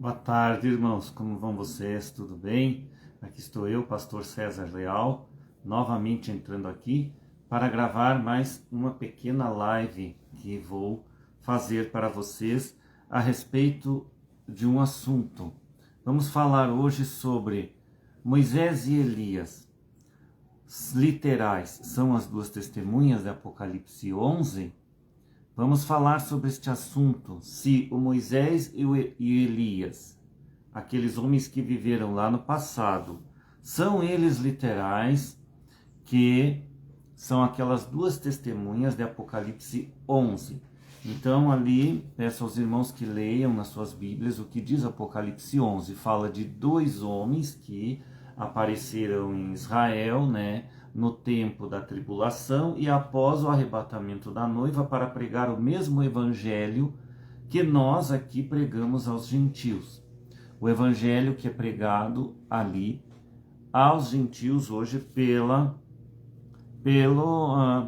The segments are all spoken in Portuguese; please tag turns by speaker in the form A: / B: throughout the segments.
A: Boa tarde, irmãos. Como vão vocês? Tudo bem? Aqui estou eu, pastor César Leal, novamente entrando aqui para gravar mais uma pequena live que vou fazer para vocês a respeito de um assunto. Vamos falar hoje sobre Moisés e Elias. Literais são as duas testemunhas de Apocalipse 11. Vamos falar sobre este assunto, se o Moisés e Elias, aqueles homens que viveram lá no passado, são eles literais, que são aquelas duas testemunhas de Apocalipse 11. Então ali, peço aos irmãos que leiam nas suas Bíblias o que diz Apocalipse 11. Fala de dois homens que apareceram em Israel, no tempo da tribulação e após o arrebatamento da noiva para pregar o mesmo evangelho que nós aqui pregamos aos gentios. O evangelho que é pregado ali aos gentios hoje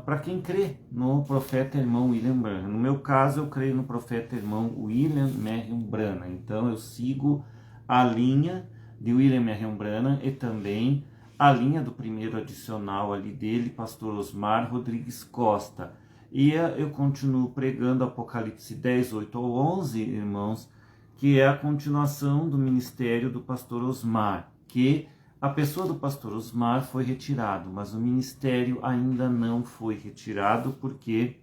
A: para quem crê no profeta irmão William Branham. No meu caso, eu creio no profeta irmão William Marion Branham. Então eu sigo a linha de William Marion Branham e também a linha do primeiro adicional ali dele, pastor Osmar Rodrigues Costa. E eu continuo pregando Apocalipse 10, 8 ao 11, irmãos, que é a continuação do ministério do pastor Osmar, que a pessoa do pastor Osmar foi retirado, mas o ministério ainda não foi retirado, porque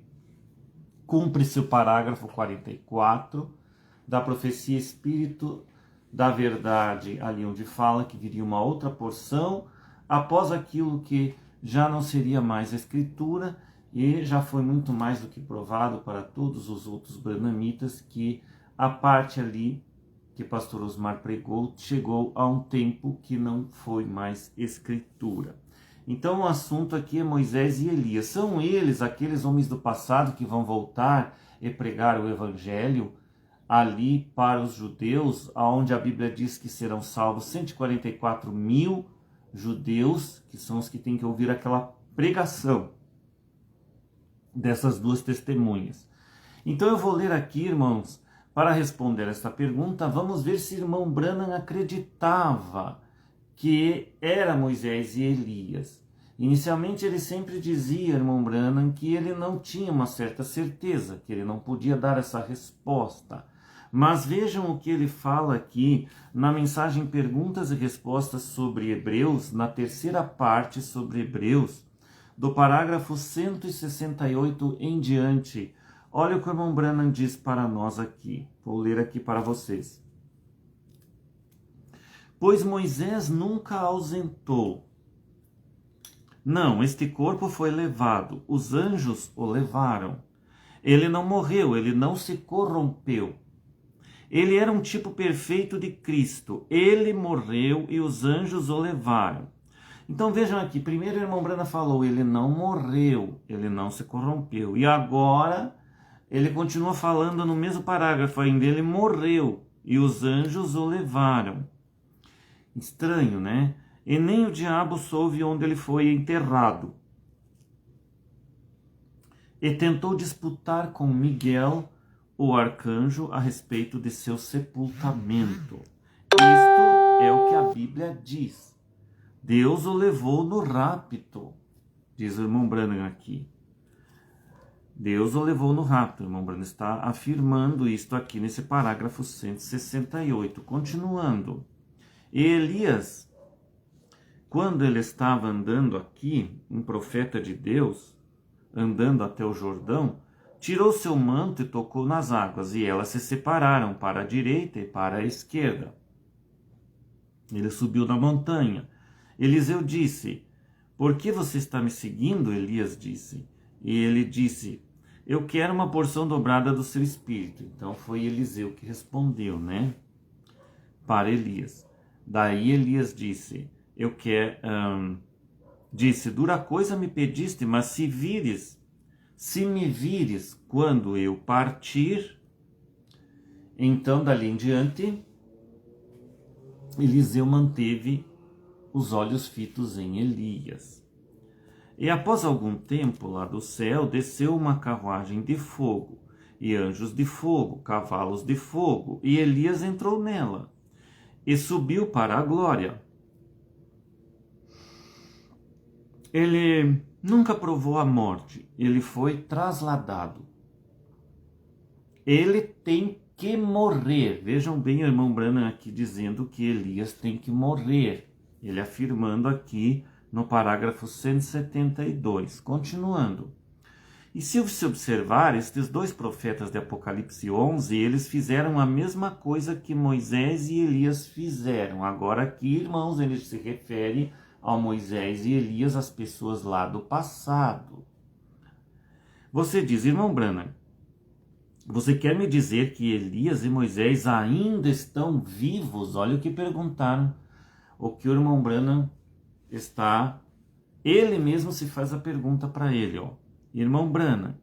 A: cumpre-se o parágrafo 44 da profecia Espírito da Verdade, ali onde fala que viria uma outra porção, após aquilo que já não seria mais a Escritura, e já foi muito mais do que provado para todos os outros branhamitas que a parte ali que pastor Osmar pregou chegou a um tempo que não foi mais Escritura. Então o assunto aqui é Moisés e Elias. São eles, aqueles homens do passado, que vão voltar e pregar o Evangelho ali para os judeus, onde a Bíblia diz que serão salvos 144 mil judeus, que são os que têm que ouvir aquela pregação dessas duas testemunhas. Então eu vou ler aqui, irmãos, para responder esta pergunta. Vamos ver se irmão Branham acreditava que era Moisés e Elias. Inicialmente ele sempre dizia, irmão Branham, que ele não tinha uma certa certeza, que ele não podia dar essa resposta. Mas vejam o que ele fala aqui na mensagem Perguntas e Respostas sobre Hebreus, na terceira parte sobre Hebreus, do parágrafo 168 em diante. Olha o que o irmão Branham diz para nós aqui. Vou ler aqui para vocês. Pois Moisés nunca ausentou. Não, este corpo foi levado. Os anjos o levaram. Ele não morreu, ele não se corrompeu. Ele era um tipo perfeito de Cristo. Ele morreu e os anjos o levaram. Então vejam aqui, primeiro o irmão Branham falou, ele não morreu, ele não se corrompeu. E agora ele continua falando no mesmo parágrafo ainda, ele morreu e os anjos o levaram. Estranho, né? E nem o diabo soube onde ele foi enterrado. E tentou disputar com Miguel, o arcanjo, a respeito de seu sepultamento. Isto é o que a Bíblia diz. Deus o levou no rapto, diz o irmão Branham aqui. Deus o levou no rapto. O irmão Branham está afirmando isto aqui nesse parágrafo 168. Continuando. E Elias, quando ele estava andando aqui, um profeta de Deus, andando até o Jordão, tirou seu manto e tocou nas águas, e elas se separaram para a direita e para a esquerda. Ele subiu na montanha. Eliseu disse, por que você está me seguindo? Elias disse. E ele disse, eu quero uma porção dobrada do seu espírito. Então foi Eliseu que respondeu, para Elias. Daí Elias disse, disse, dura coisa me pediste, mas se me vires quando eu partir, então dali em diante, Eliseu manteve os olhos fitos em Elias. E após algum tempo, lá do céu, desceu uma carruagem de fogo, e anjos de fogo, cavalos de fogo, e Elias entrou nela e subiu para a glória. Ele nunca provou a morte, ele foi trasladado. Ele tem que morrer. Vejam bem o irmão Branham aqui dizendo que Elias tem que morrer. Ele afirmando aqui no parágrafo 172. Continuando. E se você observar, estes dois profetas de Apocalipse 11, eles fizeram a mesma coisa que Moisés e Elias fizeram. Agora aqui, irmãos, ele se refere ao Moisés e Elias, as pessoas lá do passado. Você diz, irmão Branham, você quer me dizer que Elias e Moisés ainda estão vivos? Olha o que perguntaram. O que o irmão Branham está... Ele mesmo se faz a pergunta para ele, ó. Irmão Branham,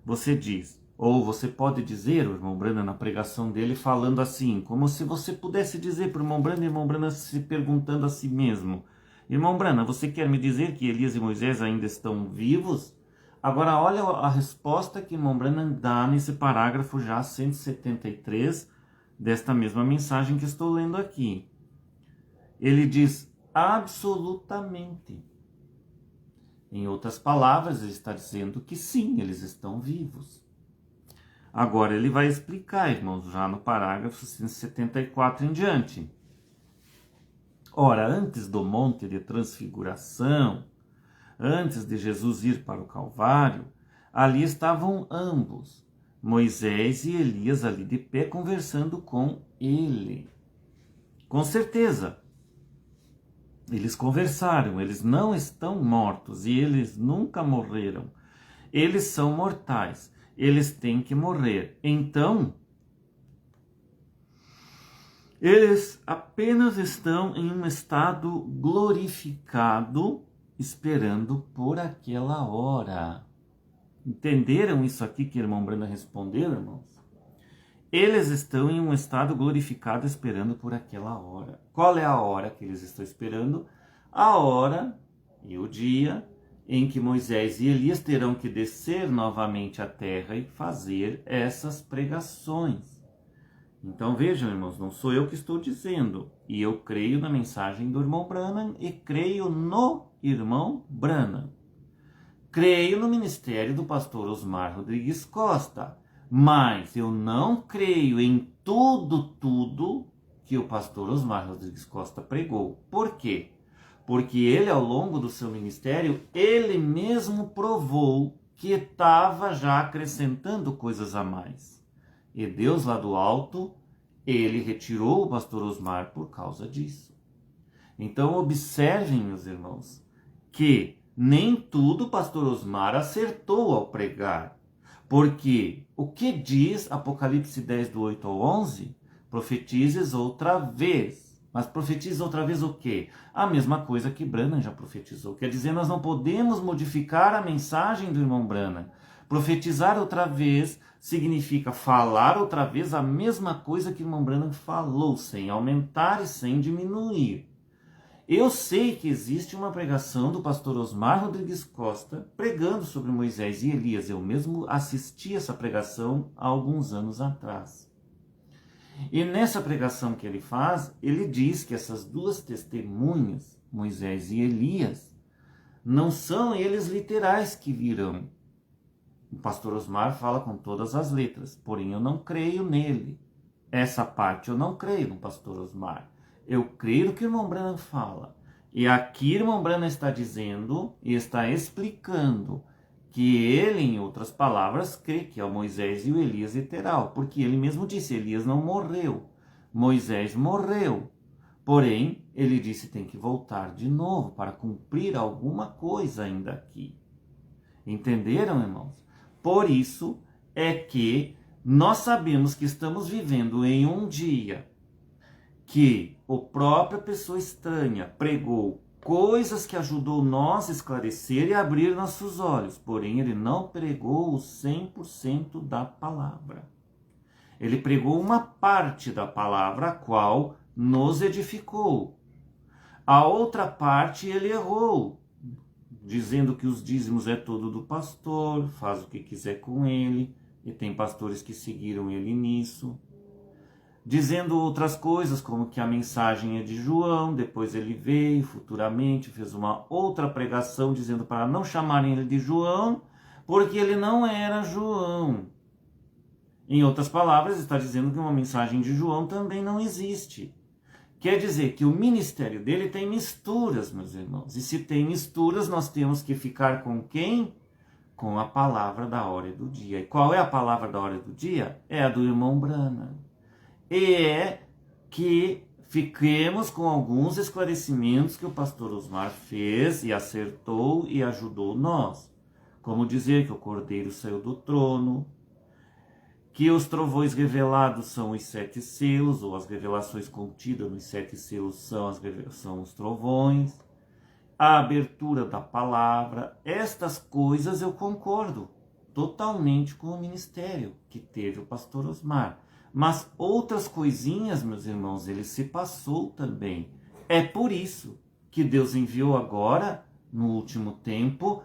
A: você diz, ou você pode dizer, o irmão Branham na pregação dele falando assim, como se você pudesse dizer para o irmão Branham se perguntando a si mesmo, irmão Branham, você quer me dizer que Elias e Moisés ainda estão vivos? Agora olha a resposta que o irmão Branham dá nesse parágrafo já 173 desta mesma mensagem que estou lendo aqui. Ele diz, absolutamente. Em outras palavras, ele está dizendo que sim, eles estão vivos. Agora ele vai explicar, irmãos, já no parágrafo 174 em diante. Ora, antes do monte de transfiguração, antes de Jesus ir para o Calvário, ali estavam ambos, Moisés e Elias, ali de pé, conversando com ele. Com certeza, eles conversaram, eles não estão mortos e eles nunca morreram. Eles são mortais, eles têm que morrer. Então, eles apenas estão em um estado glorificado, esperando por aquela hora. Entenderam isso aqui que o irmão Branham respondeu, irmãos? Eles estão em um estado glorificado esperando por aquela hora. Qual é a hora que eles estão esperando? A hora e o dia em que Moisés e Elias terão que descer novamente à terra e fazer essas pregações. Então vejam, irmãos, não sou eu que estou dizendo. E eu creio na mensagem do irmão Branham e creio no irmão Branham. Creio no ministério do pastor Osmar Rodrigues Costa. Mas eu não creio em tudo que o pastor Osmar Rodrigues Costa pregou. Por quê? Porque ele, ao longo do seu ministério, ele mesmo provou que estava já acrescentando coisas a mais. E Deus lá do alto, ele retirou o pastor Osmar por causa disso. Então observem, meus irmãos, que nem tudo o pastor Osmar acertou ao pregar. Porque o que diz Apocalipse 10, do 8 ao 11? Profetizes outra vez. Mas profetiza outra vez o quê? A mesma coisa que Branham já profetizou. Quer dizer, nós não podemos modificar a mensagem do irmão Branham. Profetizar outra vez significa falar outra vez a mesma coisa que o irmão Branham falou, sem aumentar e sem diminuir. Eu sei que existe uma pregação do pastor Osmar Rodrigues Costa pregando sobre Moisés e Elias. Eu mesmo assisti essa pregação há alguns anos atrás. E nessa pregação que ele faz, ele diz que essas duas testemunhas, Moisés e Elias, não são eles literais que virão. O pastor Osmar fala com todas as letras, porém eu não creio nele. Essa parte eu não creio no pastor Osmar. Eu creio no que o irmão Branham fala. E aqui o irmão Branham está dizendo e está explicando que ele, em outras palavras, crê que é o Moisés e o Elias literal. Porque ele mesmo disse, Elias não morreu. Moisés morreu. Porém, ele disse que tem que voltar de novo para cumprir alguma coisa ainda aqui. Entenderam, irmãos? Por isso é que nós sabemos que estamos vivendo em um dia que a própria pessoa estranha pregou coisas que ajudou nós a esclarecer e abrir nossos olhos, porém ele não pregou o 100% da palavra. Ele pregou uma parte da palavra a qual nos edificou. A outra parte ele errou, dizendo que os dízimos é todo do pastor, faz o que quiser com ele. e tem pastores que seguiram ele nisso, dizendo outras coisas, como que a mensagem é de João, depois ele veio, futuramente fez uma outra pregação dizendo para não chamarem ele de João, porque ele não era João. Em outras palavras, está dizendo que uma mensagem de João também não existe. Quer dizer que o ministério dele tem misturas, meus irmãos. E se tem misturas, nós temos que ficar com quem? Com a palavra da hora e do dia. E qual é a palavra da hora e do dia? É a do irmão Branham. E é que fiquemos com alguns esclarecimentos que o pastor Osmar fez e acertou e ajudou nós. Como dizer que o cordeiro saiu do trono, que os trovões revelados são os 7 selos, ou as revelações contidas nos 7 selos são os trovões, a abertura da palavra. Estas coisas eu concordo totalmente com o ministério que teve o pastor Osmar. Mas outras coisinhas, meus irmãos, ele se passou também. É por isso que Deus enviou agora, no último tempo,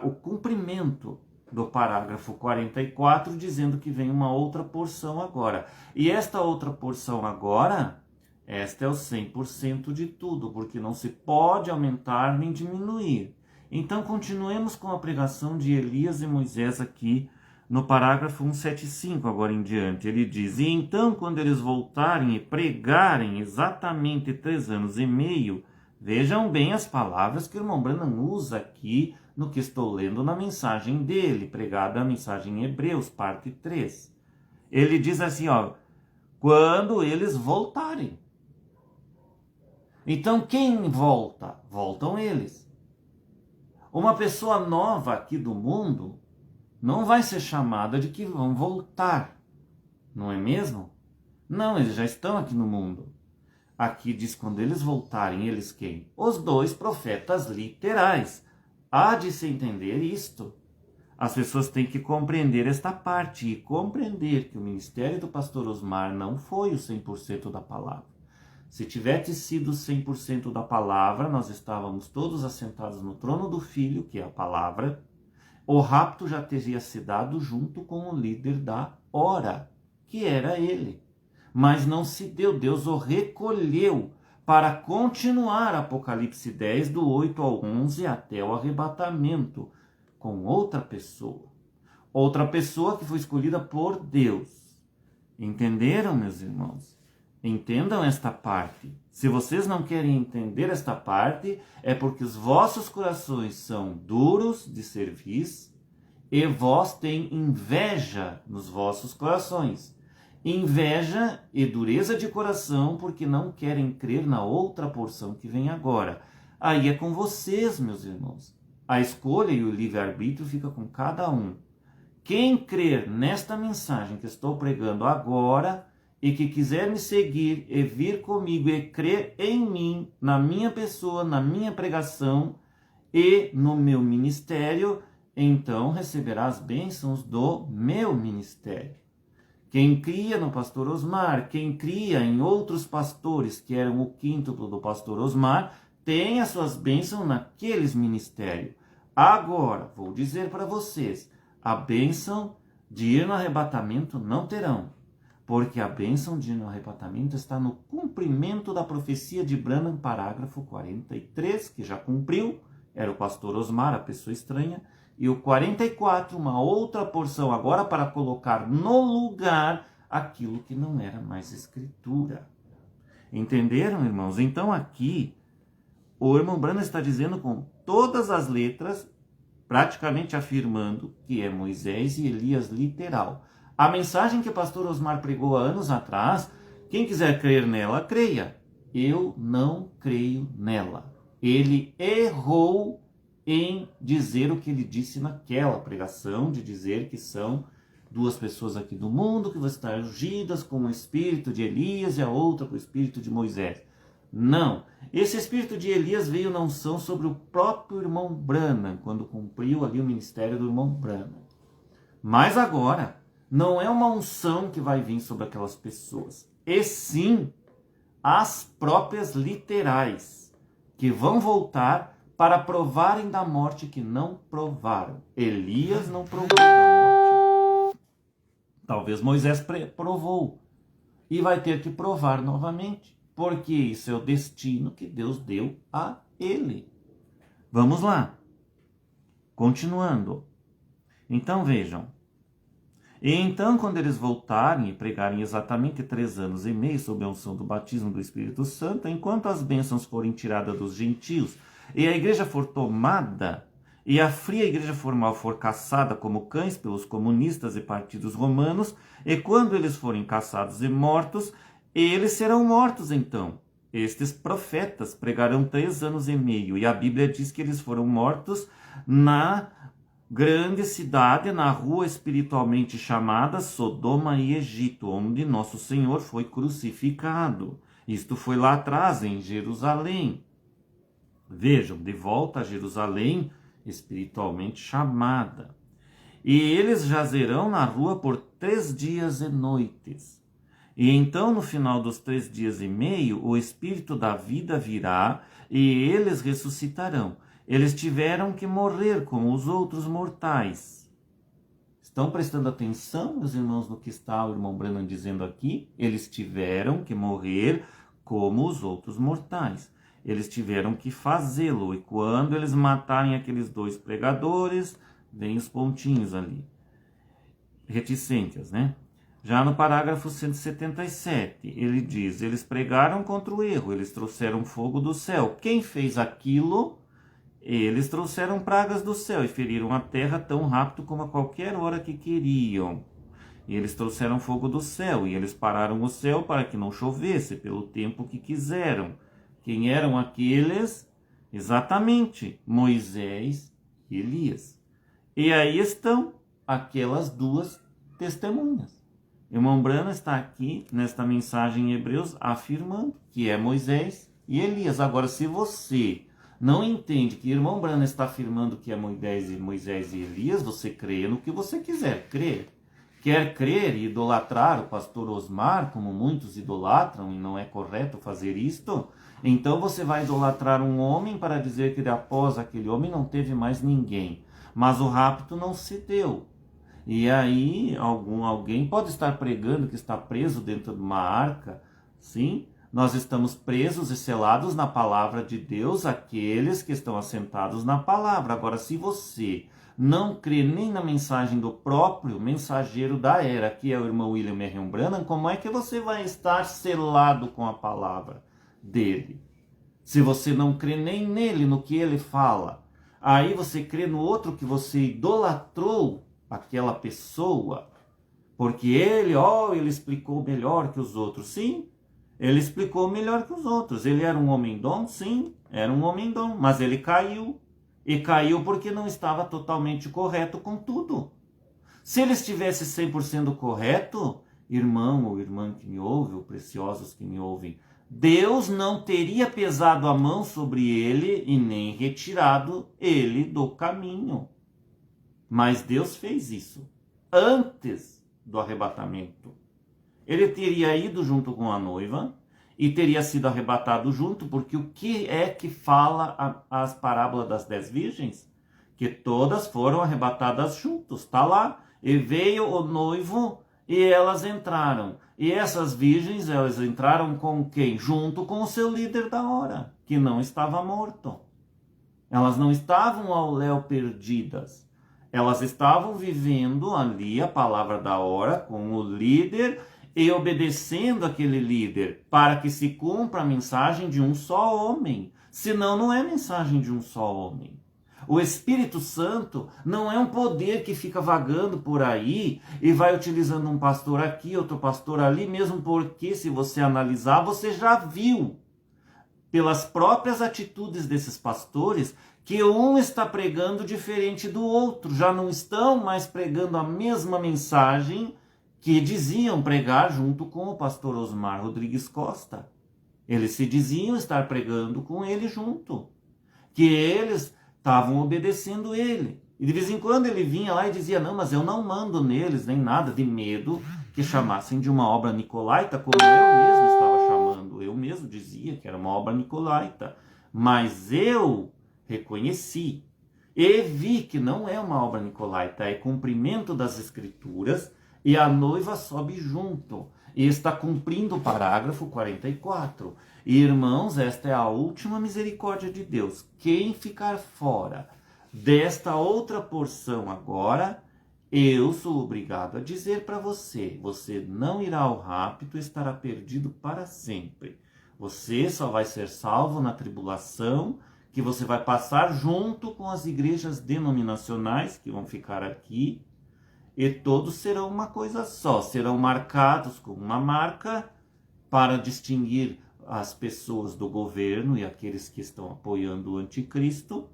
A: o cumprimento do parágrafo 44, dizendo que vem uma outra porção agora. E esta outra porção agora, esta é o 100% de tudo, porque não se pode aumentar nem diminuir. Então, continuemos com a pregação de Elias e Moisés aqui, no parágrafo 175, agora em diante. Ele diz: e então, quando eles voltarem e pregarem exatamente 3 anos e meio, vejam bem as palavras que o irmão Branham usa aqui no que estou lendo na mensagem dele, pregada a mensagem em Hebreus, parte 3. Ele diz assim, quando eles voltarem. Então, quem volta? Voltam eles. Uma pessoa nova aqui do mundo não vai ser chamada de que vão voltar, não é mesmo? Não, eles já estão aqui no mundo. Aqui diz quando eles voltarem, eles quem? Os 2 profetas literais. Há de se entender isto. As pessoas têm que compreender esta parte e compreender que o ministério do pastor Osmar não foi o 100% da palavra. Se tivesse sido 100% da palavra, nós estávamos todos assentados no trono do Filho, que é a palavra. O rapto já teria se dado junto com o líder da hora, que era ele. Mas não se deu, Deus o recolheu para continuar Apocalipse 10, do 8 ao 11, até o arrebatamento, com outra pessoa. Outra pessoa que foi escolhida por Deus. Entenderam, meus irmãos? Entendam esta parte. Se vocês não querem entender esta parte, é porque os vossos corações são duros de cerviz e vós tem inveja nos vossos corações. Inveja e dureza de coração porque não querem crer na outra porção que vem agora. Aí é com vocês, meus irmãos. A escolha e o livre-arbítrio fica com cada um. Quem crer nesta mensagem que estou pregando agora e que quiser me seguir e vir comigo e crer em mim, na minha pessoa, na minha pregação e no meu ministério, então receberá as bênçãos do meu ministério. Quem cria no pastor Osmar, quem cria em outros pastores que eram o quíntuplo do pastor Osmar, tem as suas bênçãos naqueles ministérios. Agora, vou dizer para vocês, a bênção de ir no arrebatamento não terão, porque a bênção de ir no arrebatamento está no cumprimento da profecia de Branham, parágrafo 43, que já cumpriu, era o pastor Osmar, a pessoa estranha, e o 44, uma outra porção agora para colocar no lugar aquilo que não era mais escritura. Entenderam, irmãos? Então aqui, o irmão Branham está dizendo com todas as letras, praticamente afirmando que é Moisés e Elias literal. A mensagem que o pastor Osmar pregou há anos atrás, quem quiser crer nela, creia. Eu não creio nela. Ele errou em dizer o que ele disse naquela pregação, de dizer que são 2 pessoas aqui do mundo que vão estar ungidas com o espírito de Elias e a outra com o espírito de Moisés. Não. Esse espírito de Elias veio na unção sobre o próprio irmão Branham, quando cumpriu ali o ministério do irmão Branham. Mas agora, não é uma unção que vai vir sobre aquelas pessoas, e sim as próprias literais, que vão voltar para provarem da morte que não provaram. Elias não provou da morte. Talvez Moisés provou e vai ter que provar novamente, porque isso é o destino que Deus deu a ele. Vamos lá, continuando. Então vejam, e então quando eles voltarem e pregarem exatamente 3 anos e meio sob a unção do batismo do Espírito Santo, enquanto as bênçãos forem tiradas dos gentios e a igreja for tomada, e a fria igreja formal for caçada como cães pelos comunistas e partidos romanos, e quando eles forem caçados e mortos, eles serão mortos então. Estes profetas pregarão 3 anos e meio, e a Bíblia diz que eles foram mortos na grande cidade, na rua espiritualmente chamada Sodoma e Egito, onde nosso Senhor foi crucificado. Isto foi lá atrás, em Jerusalém. Vejam, de volta a Jerusalém, espiritualmente chamada. E eles jazerão na rua por 3 dias e noites. E então, no final dos 3 dias e meio, o Espírito da vida virá e eles ressuscitarão. Eles tiveram que morrer como os outros mortais. Estão prestando atenção, meus irmãos, no que está o irmão Branham dizendo aqui? Eles tiveram que morrer como os outros mortais. Eles tiveram que fazê-lo. E quando eles matarem aqueles 2 pregadores, vem os pontinhos ali. Reticências, né? Já no parágrafo 177, ele diz, eles pregaram contra o erro, eles trouxeram fogo do céu. Quem fez aquilo? Eles trouxeram pragas do céu e feriram a terra tão rápido como a qualquer hora que queriam. E eles trouxeram fogo do céu, e eles pararam o céu para que não chovesse pelo tempo que quiseram. Quem eram aqueles? Exatamente, Moisés e Elias. E aí estão aquelas 2 testemunhas. Irmão Branham está aqui, nesta mensagem em Hebreus, afirmando que é Moisés e Elias. Agora, se você não entende que irmão Branham está afirmando que é Moisés e Elias, você crê no que você quiser crer. Quer crer e idolatrar o pastor Osmar, como muitos idolatram, e não é correto fazer isto? Então você vai idolatrar um homem para dizer que após aquele homem não teve mais ninguém. Mas o rapto não se deu. E aí alguém pode estar pregando que está preso dentro de uma arca. Sim, nós estamos presos e selados na palavra de Deus, aqueles que estão assentados na palavra. Agora, se você não crê nem na mensagem do próprio mensageiro da era, que é o irmão William Marion Branham, como é que você vai estar selado com a palavra dele? Se você não crê nem nele, no que ele fala, aí você crê no outro que você idolatrou aquela pessoa, porque ele explicou melhor que os outros. Sim, ele explicou melhor que os outros. Ele era um homem-dom? Sim, era um homem-dom, mas ele caiu. E caiu porque não estava totalmente correto com tudo. Se ele estivesse 100% correto, irmão ou irmã que me ouve, ou preciosos que me ouvem, Deus não teria pesado a mão sobre ele e nem retirado ele do caminho. Mas Deus fez isso antes do arrebatamento. Ele teria ido junto com a noiva e teria sido arrebatado junto, porque o que é que fala as parábolas das 10 virgens? Que todas foram arrebatadas juntos, está lá. E veio o noivo e elas entraram. E essas virgens, elas entraram com quem? Junto com o seu líder da hora, que não estava morto. Elas não estavam ao léu perdidas. Elas estavam vivendo ali a palavra da hora com o líder e obedecendo aquele líder para que se cumpra a mensagem de um só homem. Senão não é mensagem de um só homem. O Espírito Santo não é um poder que fica vagando por aí e vai utilizando um pastor aqui, outro pastor ali, mesmo porque, se você analisar, você já viu pelas próprias atitudes desses pastores que um está pregando diferente do outro. Já não estão mais pregando a mesma mensagem que diziam pregar junto com o pastor Osmar Rodrigues Costa. Eles se diziam estar pregando com ele junto, que eles estavam obedecendo ele. E de vez em quando ele vinha lá e dizia, não, mas eu não mando neles nem nada, de medo que chamassem de uma obra nicolaita, como eu mesmo estava chamando. Eu mesmo dizia que era uma obra nicolaita. Mas eu reconheci e vi que não é uma obra nicolaita, é cumprimento das Escrituras, e a noiva sobe junto. E está cumprindo o parágrafo 44. Irmãos, esta é a última misericórdia de Deus. Quem ficar fora desta outra porção agora, eu sou obrigado a dizer para você, você não irá ao rapto, estará perdido para sempre. Você só vai ser salvo na tribulação, que você vai passar junto com as igrejas denominacionais que vão ficar aqui, e todos serão uma coisa só, serão marcados com uma marca para distinguir as pessoas do governo e aqueles que estão apoiando o anticristo,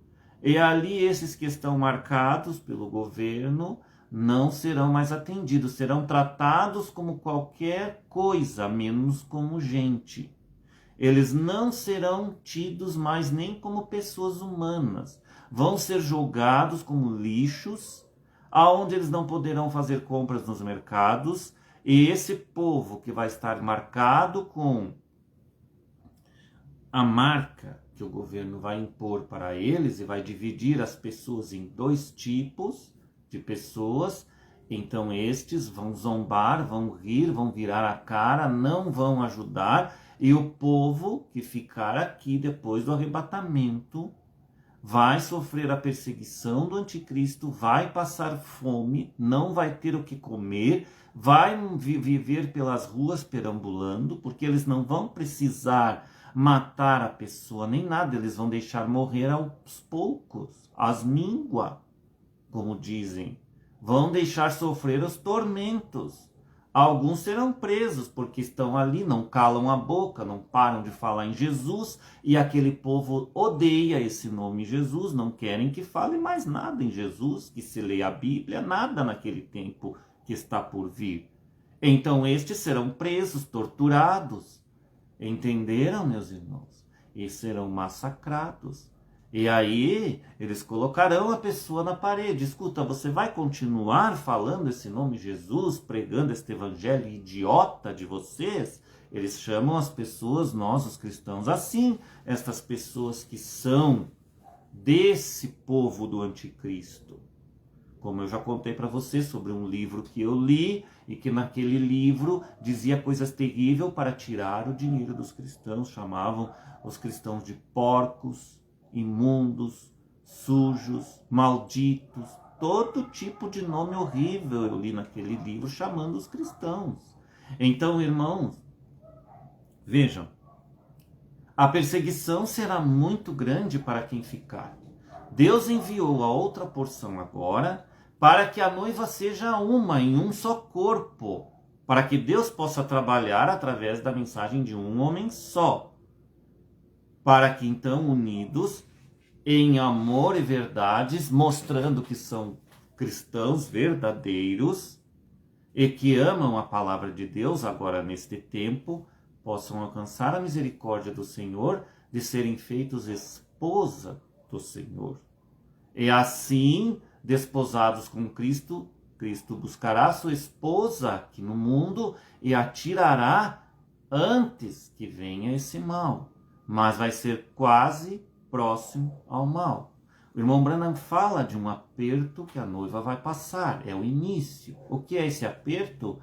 A: e ali esses que estão marcados pelo governo não serão mais atendidos, serão tratados como qualquer coisa, menos como gente. Eles não serão tidos mais nem como pessoas humanas. Vão ser julgados como lixos, aonde eles não poderão fazer compras nos mercados. E esse povo que vai estar marcado com a marca que o governo vai impor para eles e vai dividir as pessoas em dois tipos de pessoas, então estes vão zombar, vão rir, vão virar a cara, não vão ajudar, e o povo que ficar aqui depois do arrebatamento vai sofrer a perseguição do anticristo, vai passar fome, não vai ter o que comer, vai viver pelas ruas perambulando, porque eles não vão precisar matar a pessoa nem nada, eles vão deixar morrer aos poucos, às míngua, como dizem, vão deixar sofrer os tormentos. Alguns serão presos porque estão ali, não calam a boca, não param de falar em Jesus, e aquele povo odeia esse nome Jesus, não querem que fale mais nada em Jesus, que se leia a Bíblia, nada naquele tempo que está por vir. Então estes serão presos, torturados, entenderam, meus irmãos? E serão massacrados. E aí, eles colocarão a pessoa na parede. Escuta, você vai continuar falando esse nome Jesus, pregando este evangelho idiota de vocês? Eles chamam as pessoas, nós os cristãos, assim, estas pessoas que são desse povo do anticristo. Como eu já contei para você sobre um livro que eu li, e que naquele livro dizia coisas terríveis para tirar o dinheiro dos cristãos. Chamavam os cristãos de porcos, imundos, sujos, malditos, todo tipo de nome horrível eu li naquele livro chamando os cristãos. Então, irmãos, vejam, a perseguição será muito grande para quem ficar. Deus enviou a outra porção agora para que a noiva seja uma, em um só corpo, para que Deus possa trabalhar através da mensagem de um homem só, para que então, unidos em amor e verdades, mostrando que são cristãos verdadeiros e que amam a palavra de Deus agora neste tempo, possam alcançar a misericórdia do Senhor de serem feitos esposa do Senhor. E assim, desposados com Cristo, Cristo buscará sua esposa aqui no mundo e a tirará antes que venha esse mal. Mas vai ser quase próximo ao mal. O irmão Branham fala de um aperto que a noiva vai passar, é o início. O que é esse aperto?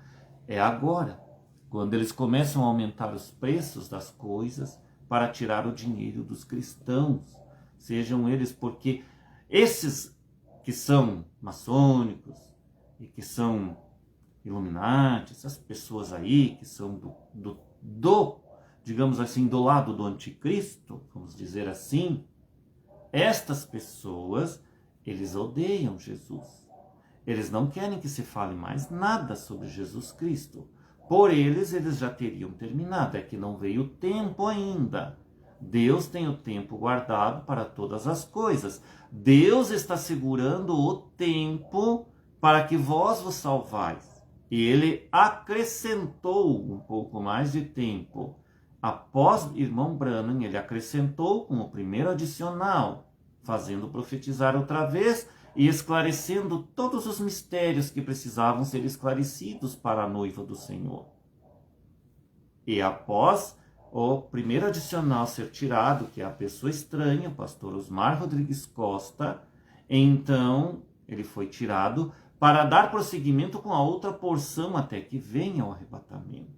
A: É agora, quando eles começam a aumentar os preços das coisas para tirar o dinheiro dos cristãos. Sejam eles, porque esses que são maçônicos e que são Illuminati, essas pessoas aí que são digamos assim, do lado do anticristo, vamos dizer assim, estas pessoas, eles odeiam Jesus. Eles não querem que se fale mais nada sobre Jesus Cristo. Por eles já teriam terminado, é que não veio o tempo ainda. Deus tem o tempo guardado para todas as coisas. Deus está segurando o tempo para que vós vos salvais. E ele acrescentou um pouco mais de tempo. Após irmão Branham, ele acrescentou com o primeiro adicional, fazendo profetizar outra vez e esclarecendo todos os mistérios que precisavam ser esclarecidos para a noiva do Senhor. E após o primeiro adicional ser tirado, que é a pessoa estranha, o pastor Osmar Rodrigues Costa, então ele foi tirado para dar prosseguimento com a outra porção até que venha o arrebatamento.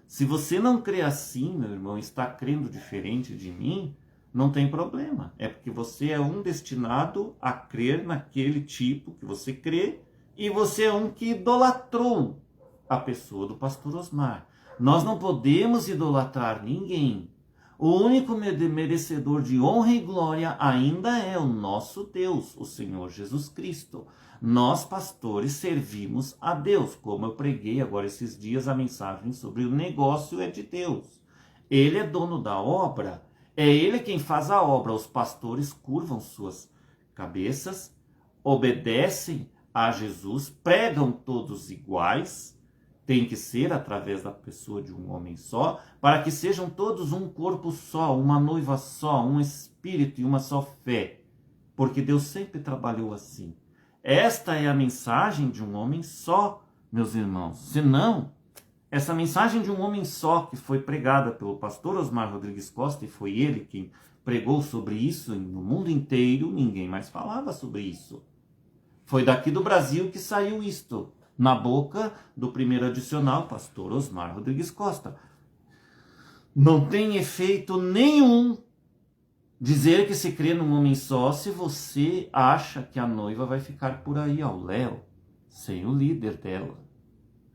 A: Se você não crê assim, meu irmão, está crendo diferente de mim, não tem problema. É porque você é um destinado a crer naquele tipo que você crê, e você é um que idolatrou a pessoa do pastor Osmar. Nós não podemos idolatrar ninguém. O único merecedor de honra e glória ainda é o nosso Deus, o Senhor Jesus Cristo. Nós, pastores, servimos a Deus, como eu preguei agora esses dias a mensagem sobre o negócio é de Deus. Ele é dono da obra, é Ele quem faz a obra. Os pastores curvam suas cabeças, obedecem a Jesus, pregam todos iguais, tem que ser através da pessoa de um homem só, para que sejam todos um corpo só, uma noiva só, um espírito e uma só fé, porque Deus sempre trabalhou assim. Esta é a mensagem de um homem só, meus irmãos. Senão, essa mensagem de um homem só, que foi pregada pelo pastor Osmar Rodrigues Costa, e foi ele quem pregou sobre isso no mundo inteiro, ninguém mais falava sobre isso. Foi daqui do Brasil que saiu isto, na boca do primeiro adicional, pastor Osmar Rodrigues Costa. Não tem efeito nenhum dizer que se crê num homem só se você acha que a noiva vai ficar por aí ao léu, sem o líder dela.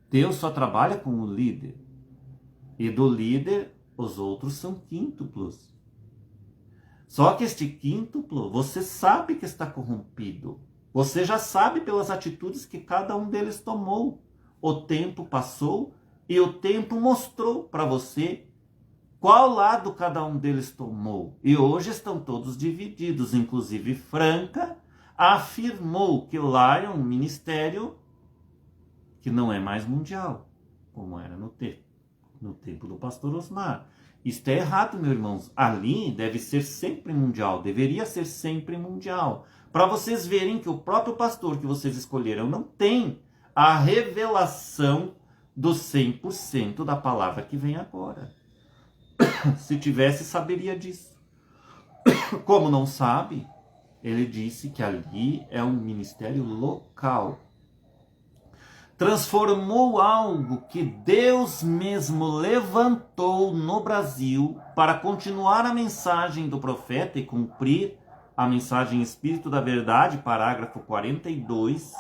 A: Deus só trabalha com o líder. E do líder, os outros são quíntuplos. Só que este quíntuplo, você sabe que está corrompido. Você já sabe pelas atitudes que cada um deles tomou. O tempo passou e o tempo mostrou para você qual lado cada um deles tomou. E hoje estão todos divididos. Inclusive Franca afirmou que lá é um ministério que não é mais mundial, como era no tempo do pastor Osmar. Isto é errado, meus irmãos. Ali deve ser sempre mundial, deveria ser sempre mundial. Para vocês verem que o próprio pastor que vocês escolheram não tem a revelação do 100% da palavra que vem agora. Se tivesse, saberia disso. Como não sabe, ele disse que ali é um ministério local. Transformou algo que Deus mesmo levantou no Brasil para continuar a mensagem do profeta e cumprir a mensagem Espírito da Verdade, parágrafo 42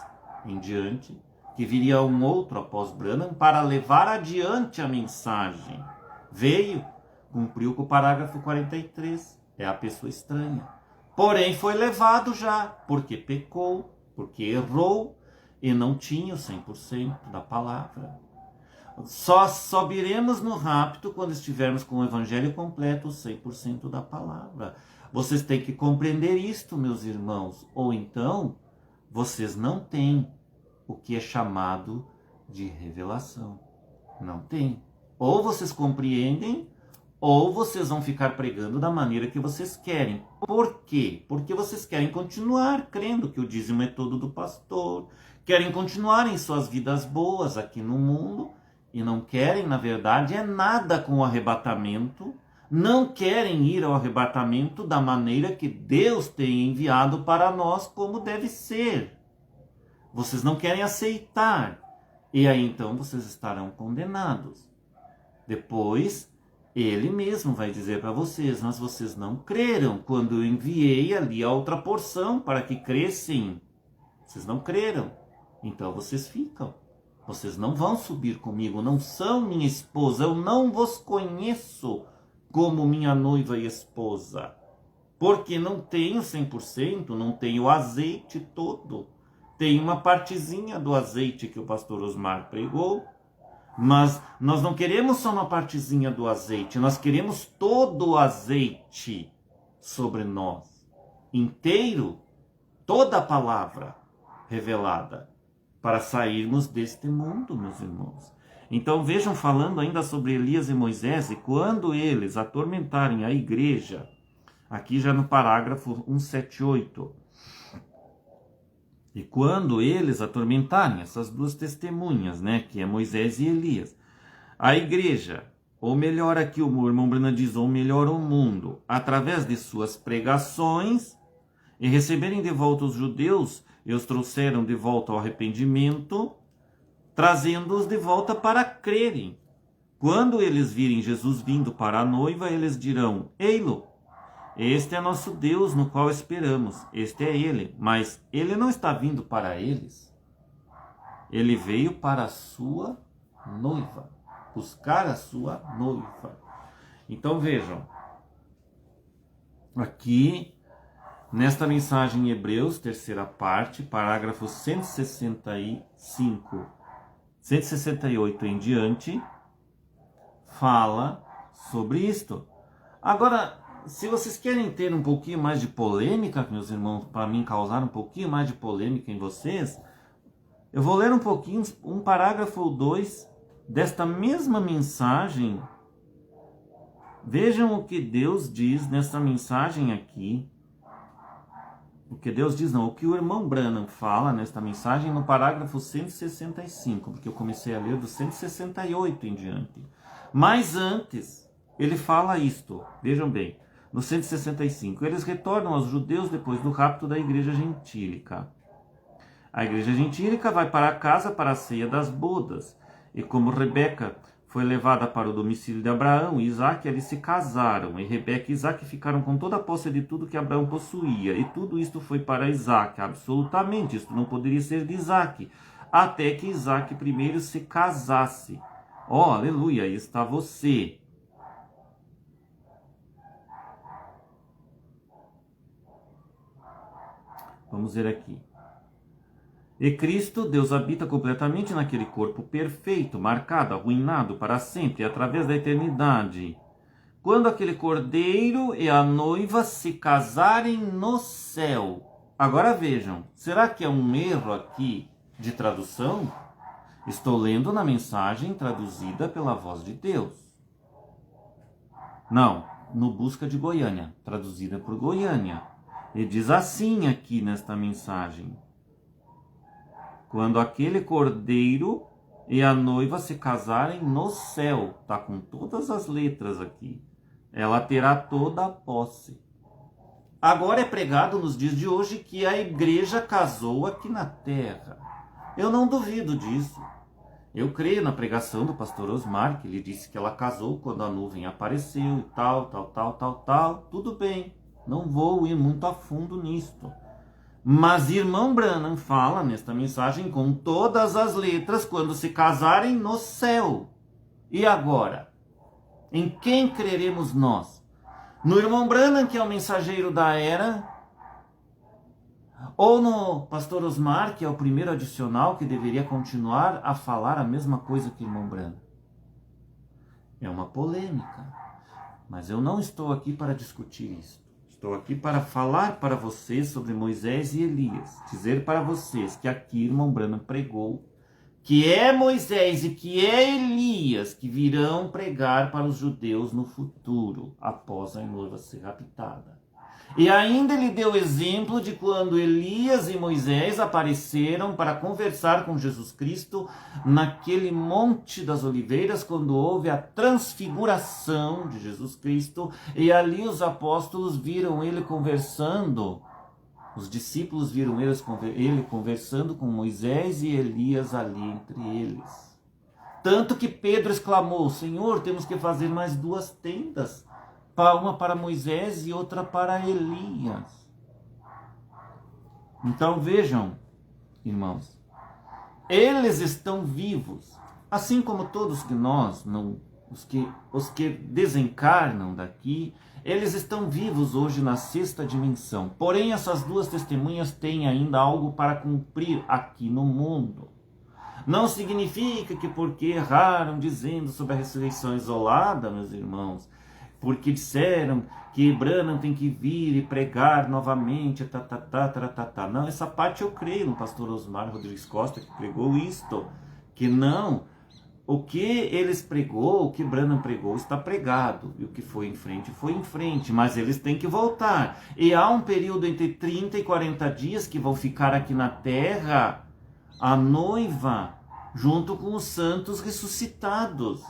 A: em diante, que viria um outro após Branham para levar adiante a mensagem. Veio, cumpriu com o parágrafo 43, é a pessoa estranha. Porém foi levado já, porque pecou, porque errou, e não tinha o 100% da palavra. Só subiremos no rapto quando estivermos com o evangelho completo, o 100% da palavra. Vocês têm que compreender isto, meus irmãos, ou então vocês não têm o que é chamado de revelação. Não tem. Ou vocês compreendem, ou vocês vão ficar pregando da maneira que vocês querem. Por quê? Porque vocês querem continuar crendo que o dízimo é todo do pastor, querem continuar em suas vidas boas aqui no mundo, e não querem, na verdade, é nada com o arrebatamento, não querem ir ao arrebatamento da maneira que Deus tem enviado para nós, como deve ser. Vocês não querem aceitar, e aí então vocês estarão condenados. Depois, ele mesmo vai dizer para vocês, mas vocês não creram quando eu enviei ali a outra porção para que crescem. Vocês não creram, então vocês ficam. Vocês não vão subir comigo, não são minha esposa, eu não vos conheço como minha noiva e esposa. Porque não tenho 100%, não tenho o azeite todo. Tem uma partezinha do azeite que o pastor Osmar pregou, mas nós não queremos só uma partezinha do azeite, nós queremos todo o azeite sobre nós, inteiro, toda a palavra revelada, para sairmos deste mundo, meus irmãos. Então vejam, falando ainda sobre Elias e Moisés, e quando eles atormentarem a igreja, aqui já no parágrafo 178, e quando eles atormentarem essas duas testemunhas, né, que é Moisés e Elias, a igreja, ou melhor aqui o irmão Branham diz, ou melhor o mundo, através de suas pregações, e receberem de volta os judeus, e os trouxeram de volta ao arrependimento, trazendo-os de volta para crerem. Quando eles virem Jesus vindo para a noiva, eles dirão: Ei-lo, este é nosso Deus no qual esperamos, este é ele. Mas ele não está vindo para eles. Ele veio para a sua noiva, buscar a sua noiva. Então vejam, aqui nesta mensagem em Hebreus, terceira parte, parágrafo 165, 168 em diante, fala sobre isto. Agora, se vocês querem ter um pouquinho mais de polêmica, meus irmãos, para mim causar um pouquinho mais de polêmica em vocês, eu vou ler um pouquinho, um parágrafo ou dois desta mesma mensagem. Vejam o que Deus diz nessa mensagem aqui. O que Deus diz não, o que o irmão Branham fala nesta mensagem no parágrafo 165, porque eu comecei a ler do 168 em diante. Mas antes, ele fala isto, vejam bem, no 165, eles retornam aos judeus depois do rapto da igreja gentílica. A igreja gentílica vai para casa para a ceia das bodas, e como Rebeca foi levada para o domicílio de Abraão e Isaque, eles se casaram, e Rebeca e Isaque ficaram com toda a posse de tudo que Abraão possuía, e tudo isto foi para Isaque, absolutamente, isto não poderia ser de Isaque, até que Isaque primeiro se casasse. Oh, aleluia, aí está você. Vamos ver aqui. E Cristo, Deus habita completamente naquele corpo perfeito, marcado, arruinado para sempre, através da eternidade. Quando aquele cordeiro e a noiva se casarem no céu. Agora vejam, será que é um erro aqui de tradução? Estou lendo na mensagem traduzida pela Voz de Deus. Não, no Busca de Goiânia, traduzida por Goiânia. E diz assim aqui nesta mensagem: quando aquele cordeiro e a noiva se casarem no céu, tá com todas as letras aqui, ela terá toda a posse. Agora é pregado nos dias de hoje que a igreja casou aqui na terra. Eu não duvido disso. Eu creio na pregação do pastor Osmar, que ele disse que ela casou quando a nuvem apareceu e tal. Tudo bem, não vou ir muito a fundo nisto. Mas irmão Branham fala nesta mensagem com todas as letras quando se casarem no céu. E agora? Em quem creremos nós? No irmão Branham, que é o mensageiro da era? Ou no pastor Osmar, que é o primeiro adicional, que deveria continuar a falar a mesma coisa que o irmão Branham? É uma polêmica. Mas eu não estou aqui para discutir isso. Estou aqui para falar para vocês sobre Moisés e Elias. Dizer para vocês que aqui irmão Branham pregou que é Moisés e que é Elias que virão pregar para os judeus no futuro, após a noiva ser raptada. E ainda ele deu exemplo de quando Elias e Moisés apareceram para conversar com Jesus Cristo naquele Monte das Oliveiras, quando houve a transfiguração de Jesus Cristo, e ali os apóstolos viram ele conversando, os discípulos viram ele conversando com Moisés e Elias ali entre eles. Tanto que Pedro exclamou: Senhor, temos que fazer mais 2 tendas, uma para Moisés e outra para Elias. Então vejam, irmãos, eles estão vivos, assim como todos que nós, os que desencarnam daqui, eles estão vivos hoje na 6ª dimensão. Porém, essas 2 testemunhas têm ainda algo para cumprir aqui no mundo. Não significa que porque erraram dizendo sobre a ressurreição isolada, meus irmãos, porque disseram que Branham tem que vir e pregar novamente, Não, essa parte eu creio no pastor Osmar Rodrigues Costa, que pregou isto, que não, o que eles pregou, o que Branham pregou está pregado, e o que foi em frente, mas eles têm que voltar, e há um período entre 30 e 40 dias que vão ficar aqui na terra, a noiva, junto com os santos ressuscitados,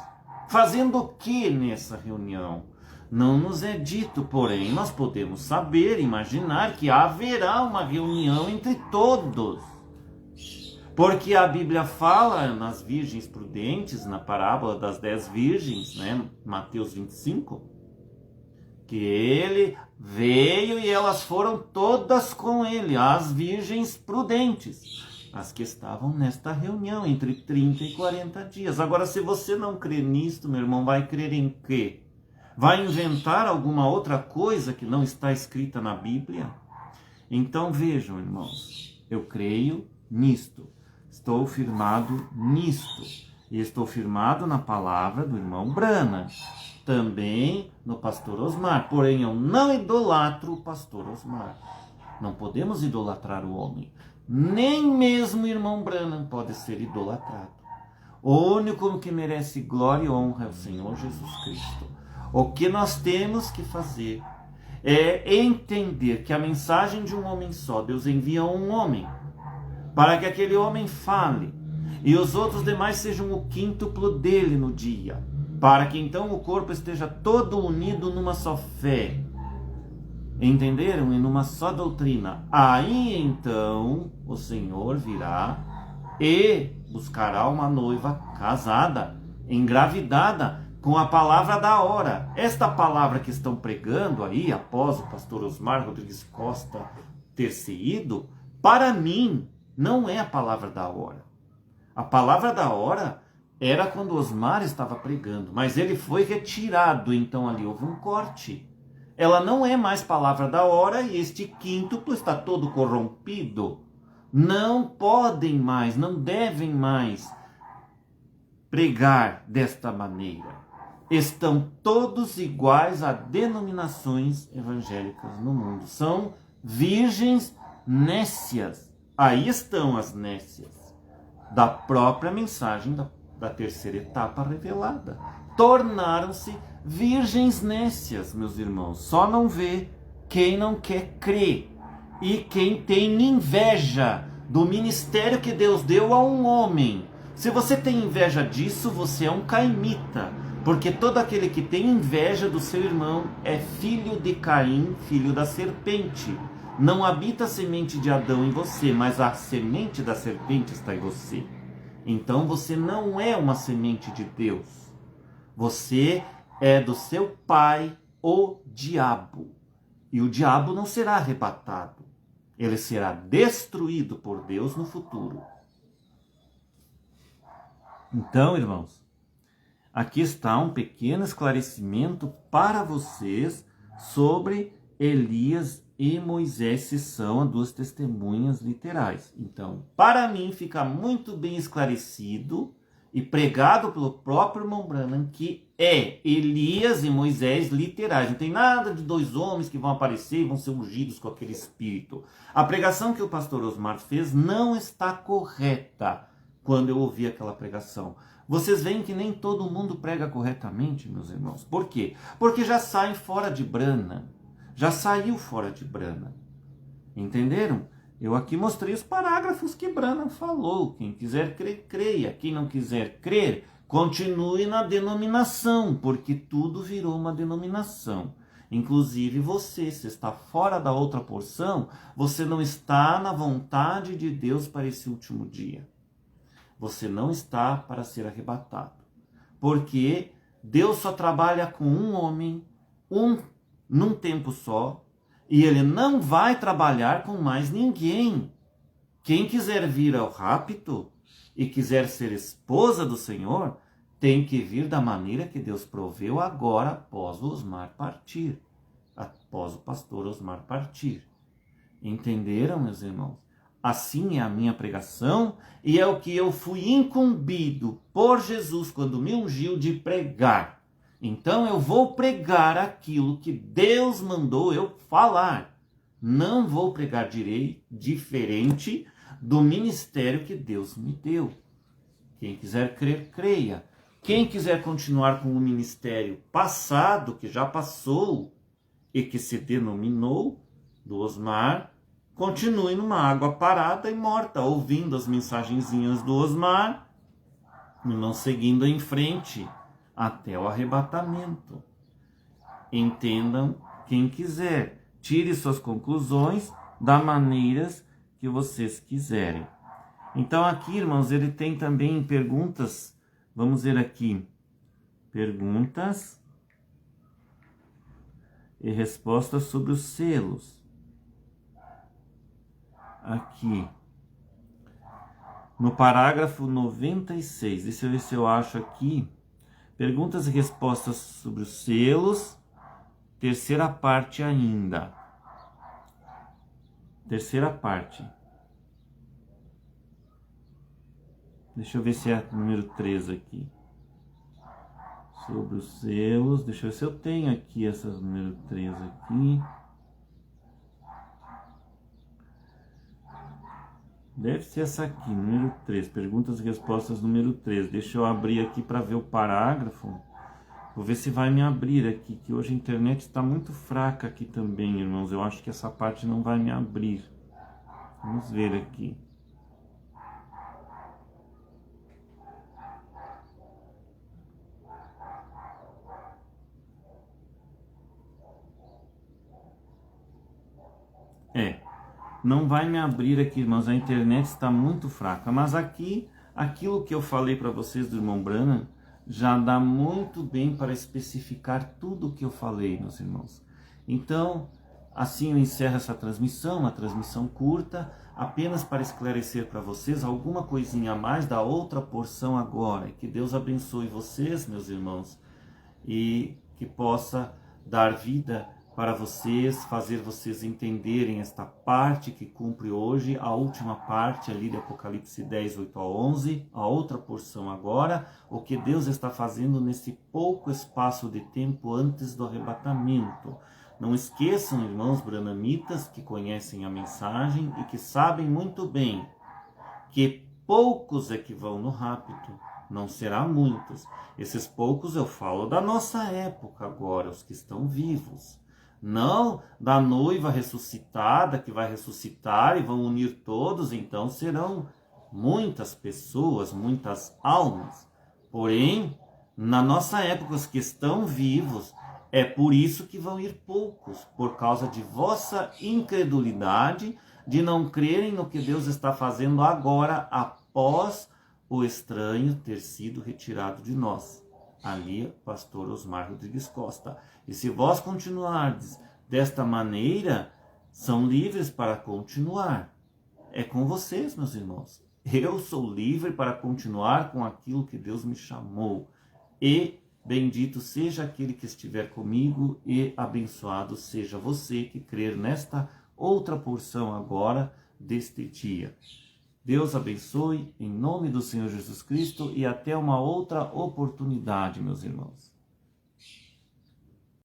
A: fazendo o que nessa reunião? não nos é dito, porém nós podemos saber, imaginar que haverá uma reunião entre todos. Porque a Bíblia fala nas virgens prudentes, na parábola das 10 virgens, né? Mateus 25, que ele veio e elas foram todas com ele, as virgens prudentes, as que estavam nesta reunião entre 30 e 40 dias. Agora, se você não crê nisto, meu irmão, vai crer em quê? Vai inventar alguma outra coisa que não está escrita na Bíblia? Então vejam, irmãos, eu creio nisto. Estou firmado nisto. E estou firmado na palavra do irmão Brana. Também no pastor Osmar. Porém, eu não idolatro o pastor Osmar. Não podemos idolatrar o homem. Nem mesmo o irmão Brana pode ser idolatrado. O único que merece glória e honra é o Senhor Jesus Cristo. O que nós temos que fazer é entender que a mensagem de um homem só, Deus envia um homem, para que aquele homem fale, e os outros demais sejam o quíntuplo dele no dia, para que então o corpo esteja todo unido numa só fé. Entenderam? E numa só doutrina. Aí então o Senhor virá e buscará uma noiva casada, engravidada, com a palavra da hora. Esta palavra que estão pregando aí, após o pastor Osmar Rodrigues Costa ter se ido, para mim, não é a palavra da hora. A palavra da hora era quando Osmar estava pregando, mas ele foi retirado, então ali houve um corte. Ela não é mais palavra da hora e este quíntuplo está todo corrompido. Não podem mais, não devem mais pregar desta maneira. Estão todos iguais a denominações evangélicas no mundo. São virgens nécias. Aí estão as nécias da própria mensagem da terceira etapa revelada. Tornaram-se virgens nécias, meus irmãos. Só não vê quem não quer crer e quem tem inveja do ministério que Deus deu a um homem. Se você tem inveja disso, você é um caimita, porque todo aquele que tem inveja do seu irmão é filho de Caim, filho da serpente. Não habita a semente de Adão em você, mas a semente da serpente está em você. Então você não é uma semente de Deus. Você é do seu pai, o diabo. E o diabo não será arrebatado. Ele será destruído por Deus no futuro. Então, irmãos, aqui está um pequeno esclarecimento para vocês sobre Elias e Moisés, se são as duas testemunhas literais. Então, para mim, fica muito bem esclarecido e pregado pelo próprio irmão Branham que é Elias e Moisés literais. Não tem nada de dois homens que vão aparecer e vão ser ungidos com aquele espírito. A pregação que o pastor Osmar fez não está correta quando eu ouvi aquela pregação. Vocês veem que nem todo mundo prega corretamente, meus irmãos. Por quê? Porque já saem fora de Branham. Já saiu fora de Branham. Entenderam? Eu aqui mostrei os parágrafos que Branham falou. Quem quiser crer, creia. Quem não quiser crer, continue na denominação, porque tudo virou uma denominação. Inclusive você, se está fora da outra porção, você não está na vontade de Deus para esse último dia. Você não está para ser arrebatado. Porque Deus só trabalha com um homem, num tempo só, e ele não vai trabalhar com mais ninguém. Quem quiser vir ao rapto e quiser ser esposa do Senhor, tem que vir da maneira que Deus proveu agora, após o Osmar partir. Após o pastor Osmar partir. Entenderam, meus irmãos? Assim é a minha pregação e é o que eu fui incumbido por Jesus quando me ungiu de pregar. Então eu vou pregar aquilo que Deus mandou eu falar. Não vou pregar diferente do ministério que Deus me deu. Quem quiser crer, creia. Quem quiser continuar com o ministério passado, que já passou e que se denominou do Osmar, continue numa água parada e morta, ouvindo as mensagenzinhas do Osmar e não seguindo em frente até o arrebatamento. Entendam quem quiser. Tire suas conclusões da maneira que vocês quiserem. Então aqui, irmãos, ele tem também perguntas. Vamos ver aqui. Perguntas e respostas sobre os selos. Aqui. No parágrafo 96. Deixa eu ver se eu acho aqui. Perguntas e respostas sobre os selos. Terceira parte ainda. Terceira parte. Deixa eu ver se é número 3 aqui. Sobre os selos. Deixa eu ver se eu tenho aqui essa número 3 aqui. Deve ser essa aqui, número 3. Perguntas e respostas número 3. Deixa eu abrir aqui para ver o parágrafo. Vou ver se vai me abrir aqui, que hoje a internet está muito fraca aqui também, irmãos. Eu acho que essa parte não vai me abrir. Vamos ver aqui. Não vai me abrir aqui, irmãos. A internet está muito fraca. Mas aqui, aquilo que eu falei para vocês do irmão Branham, já dá muito bem para especificar tudo o que eu falei, meus irmãos. Então, assim eu encerro essa transmissão, uma transmissão curta, apenas para esclarecer para vocês alguma coisinha a mais da outra porção agora. Que Deus abençoe vocês, meus irmãos, e que possa dar vida para vocês, fazer vocês entenderem esta parte que cumpre hoje, a última parte ali de Apocalipse 10, 8 a 11, a outra porção agora, o que Deus está fazendo nesse pouco espaço de tempo antes do arrebatamento. Não esqueçam, irmãos branhamitas, que conhecem a mensagem e que sabem muito bem que poucos é que vão no rapto, não será muitos. Esses poucos eu falo da nossa época agora, os que estão vivos. Não da noiva ressuscitada, que vai ressuscitar e vão unir todos, então serão muitas pessoas, muitas almas. Porém, na nossa época, os que estão vivos, é por isso que vão ir poucos, por causa de vossa incredulidade, de não crerem no que Deus está fazendo agora, após o estranho ter sido retirado de nós. Ali, pastor Osmar Rodrigues Costa. E se vós continuardes desta maneira, são livres para continuar. É com vocês, meus irmãos. Eu sou livre para continuar com aquilo que Deus me chamou. E bendito seja aquele que estiver comigo e abençoado seja você que crer nesta outra porção agora deste dia. Deus abençoe, em nome do Senhor Jesus Cristo, e até uma outra oportunidade, meus irmãos.